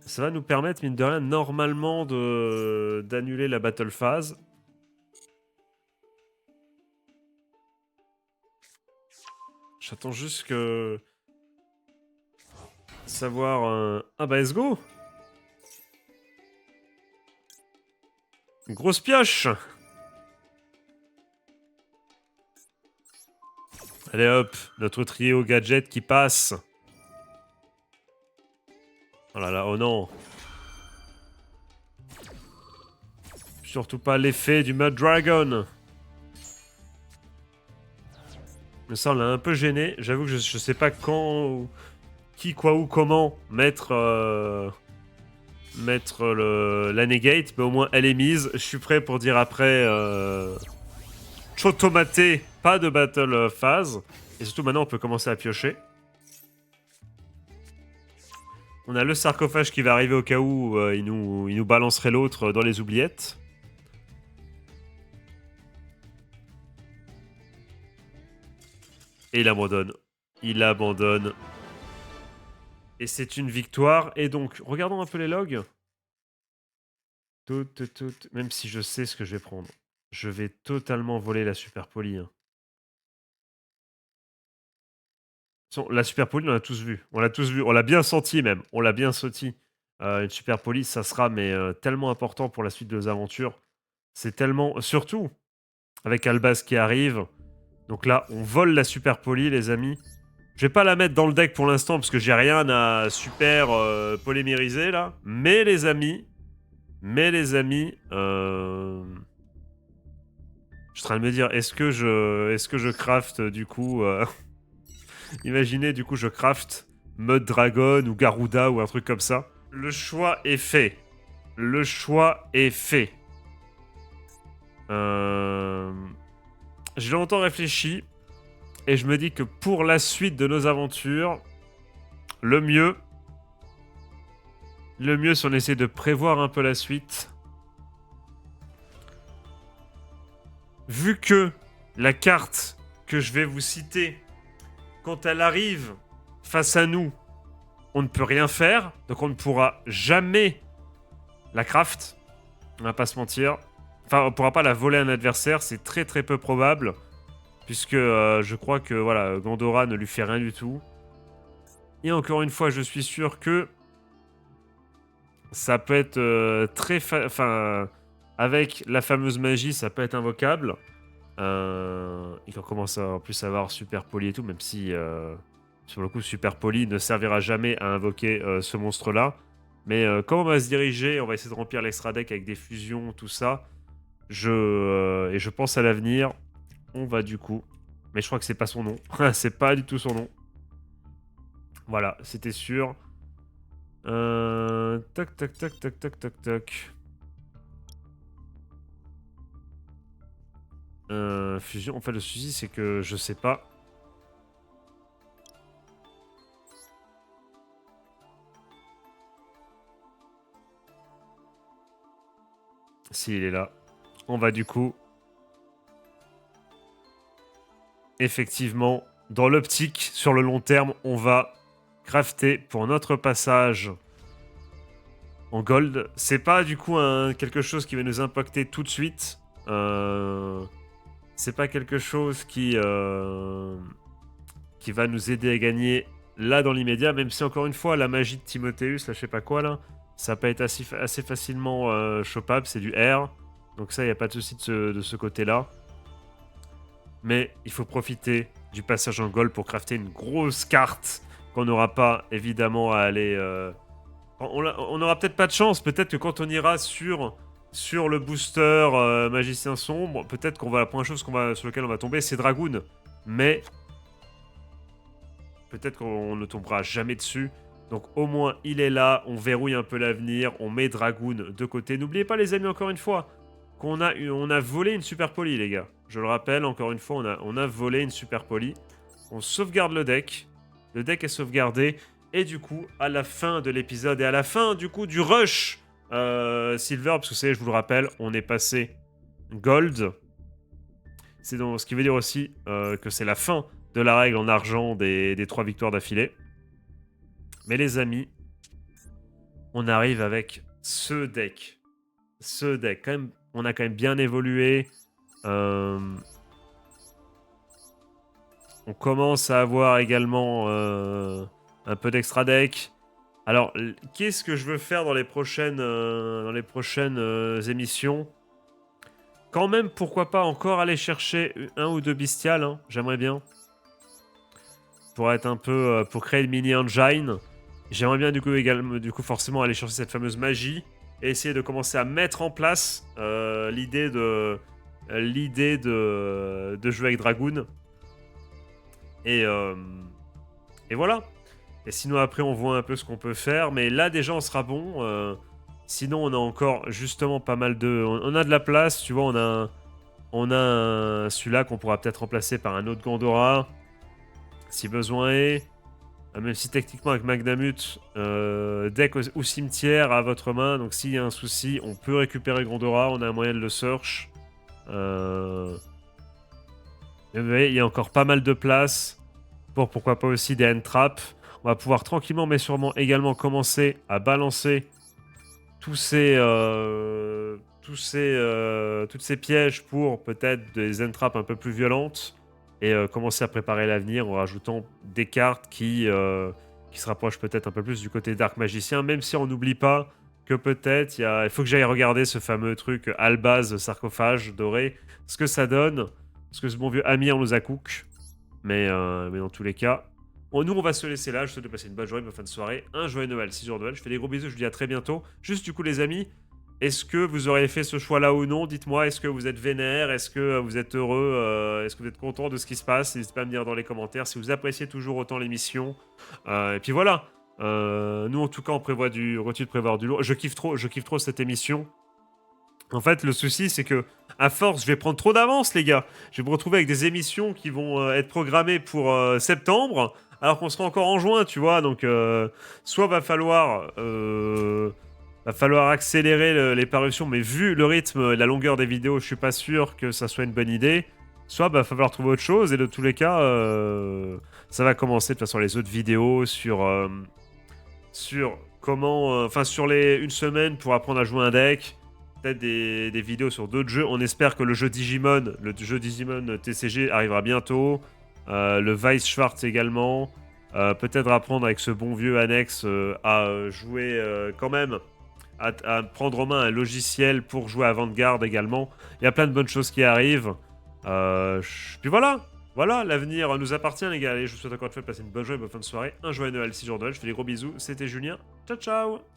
Ça va nous permettre, mine de rien, normalement d'annuler la battle phase. J'attends juste que... Savoir... Ah bah, let's go! Une grosse pioche! Allez hop, notre trio gadget qui passe. Oh là là, oh non. Surtout pas l'effet du Mud Dragon. Mais ça, on l'a un peu gêné. J'avoue que je sais pas quand, qui, quoi, où, comment mettre la negate. Mais au moins, elle est mise. Je suis prêt pour dire après... Chotomate, pas de battle phase. Et surtout, maintenant, on peut commencer à piocher. On a le sarcophage qui va arriver au cas où il nous balancerait l'autre dans les oubliettes. Et il abandonne. Il abandonne. Et c'est une victoire. Et donc, regardons un peu les logs. Même si je sais ce que je vais prendre. Je vais totalement voler la Super Poli. Hein. La Super Poli, on l'a tous vu. On l'a tous vu. On l'a bien senti même. On l'a bien senti. Une Super Poli, ça sera mais tellement important pour la suite de nos aventures. C'est tellement... Surtout, avec Albaz qui arrive. Donc là, on vole la Super Poli, les amis. Je vais pas la mettre dans le deck pour l'instant, parce que j'ai rien à super polémériser, là. Mais les amis... Je suis en train de me dire, est-ce que je craft, du coup... Imaginez, du coup, je craft Mud Dragon ou Garuda ou un truc comme ça. Le choix est fait. Le choix est fait. J'ai longtemps réfléchi. Et je me dis que pour la suite de nos aventures, le mieux, si on essaie de prévoir un peu la suite, vu que la carte que je vais vous citer, quand elle arrive face à nous, on ne peut rien faire, donc on ne pourra jamais la craft. On va pas se mentir. Enfin, on ne pourra pas la voler à un adversaire, c'est très très peu probable. Puisque je crois que voilà, Gandora ne lui fait rien du tout. Et encore une fois, je suis sûr que ça peut être très... Enfin, avec la fameuse magie, ça peut être invocable. Et qu'on commence à en plus avoir Super Poli et tout, même si Sur le coup, Super Poli ne servira jamais à invoquer ce monstre-là. Mais quand on va se diriger, on va essayer de remplir l'extra deck avec des fusions, tout ça. Et je pense à l'avenir. On va du coup... Mais je crois que c'est pas son nom. C'est pas du tout son nom. Voilà, c'était sûr. Tac, tac, tac, tac, tac, tac, tac. Fusion. En fait, le souci, c'est que je sais pas. S'il est là. On va du coup... Effectivement, dans l'optique, sur le long terme, on va crafter pour notre passage en gold. C'est pas du coup quelque chose qui va nous impacter tout de suite. C'est pas quelque chose qui va nous aider à gagner là dans l'immédiat, même si encore une fois, la magie de Timotheus, là je sais pas quoi là, ça peut être assez facilement chopable, c'est du R. Donc ça, il n'y a pas de souci de ce côté-là. Mais il faut profiter du passage en gold pour crafter une grosse carte qu'on n'aura pas évidemment à aller... On n'aura peut-être pas de chance, peut-être que quand on ira sur le booster Magicien Sombre, peut-être qu'on va la première chose sur laquelle on va tomber, c'est Dragoon. Mais peut-être qu'on ne tombera jamais dessus. Donc au moins il est là, on verrouille un peu l'avenir, on met Dragoon de côté. N'oubliez pas les amis, encore une fois, on a volé une Super Poli, les gars. Je le rappelle, encore une fois, on a volé une Super Poli. On sauvegarde le deck. Le deck est sauvegardé. Et du coup, à la fin de l'épisode et à la fin, du coup, du rush Silver, parce que je vous le rappelle, on est passé Gold. C'est donc ce qui veut dire aussi que c'est la fin de la règle en argent des 3 victoires d'affilée. Mais les amis, on arrive avec ce deck. Ce deck, quand même, on a quand même bien évolué. On commence à avoir également un peu d'extra deck. Alors, qu'est-ce que je veux faire dans les prochaines émissions? Quand même, pourquoi pas encore aller chercher un ou deux bestiales, hein, j'aimerais bien. Pour être un peu... pour créer le mini engine. J'aimerais bien du coup forcément aller chercher cette fameuse magie. Et essayer de commencer à mettre en place l'idée de jouer avec Dragoon. Et voilà. Et sinon, après, on voit un peu ce qu'on peut faire. Mais là, déjà, on sera bon. Sinon, on a encore, justement, pas mal de... On a de la place, tu vois. On a celui-là qu'on pourra peut-être remplacer par un autre Gandora. Si besoin est. Même si, techniquement, avec Magnamut, deck ou cimetière à votre main. Donc, s'il y a un souci, on peut récupérer Gandora. On a un moyen de le search. Mais vous voyez, il y a encore pas mal de place pour pourquoi pas aussi des hand traps. On va pouvoir tranquillement mais sûrement également commencer à balancer tous ces pièges pour peut-être des end traps un peu plus violentes et commencer à préparer l'avenir en rajoutant des cartes qui se rapprochent peut-être un peu plus du côté Dark Magicien, même si on n'oublie pas que peut-être il faut que j'aille regarder ce fameux truc Albaz sarcophage doré, ce que ça donne, parce que ce bon vieux Amir nous a cook. Mais dans tous les cas, nous on va se laisser là. Je souhaite de passer une bonne journée, une bonne fin de soirée, un joyeux Noël, 6 jours de Noël. Je fais des gros bisous, je vous dis à très bientôt. Juste du coup les amis, est-ce que vous auriez fait ce choix là ou non? Dites-moi, est-ce que vous êtes vénère? Est-ce que vous êtes heureux? Est-ce que vous êtes content de ce qui se passe? N'hésitez pas à me dire dans les commentaires si vous appréciez toujours autant l'émission. Et puis voilà, nous en tout cas on prévoit continue de prévoir du lourd. Je kiffe trop cette émission. En fait, le souci, c'est que, à force, je vais prendre trop d'avance, les gars. Je vais me retrouver avec des émissions qui vont être programmées pour septembre, alors qu'on sera encore en juin, tu vois. Donc, soit va falloir accélérer les parutions, mais vu le rythme et la longueur des vidéos, je suis pas sûr que ça soit une bonne idée. Soit va falloir trouver autre chose, et de tous les cas, ça va commencer de toute façon les autres vidéos sur comment, sur une semaine pour apprendre à jouer un deck. Peut-être des vidéos sur d'autres jeux. On espère que le jeu Digimon TCG arrivera bientôt. Le Weiss Schwartz également. Peut-être apprendre avec ce bon vieux Annex à jouer quand même, à prendre en main un logiciel pour jouer à Vanguard également. Il y a plein de bonnes choses qui arrivent. Puis voilà. Voilà, l'avenir nous appartient, les gars. Allez, je vous souhaite encore une fois de passer une bonne journée, bonne fin de soirée, un joyeux Noël, 6 jours de Noël. Je fais des gros bisous. C'était Julien. Ciao, ciao.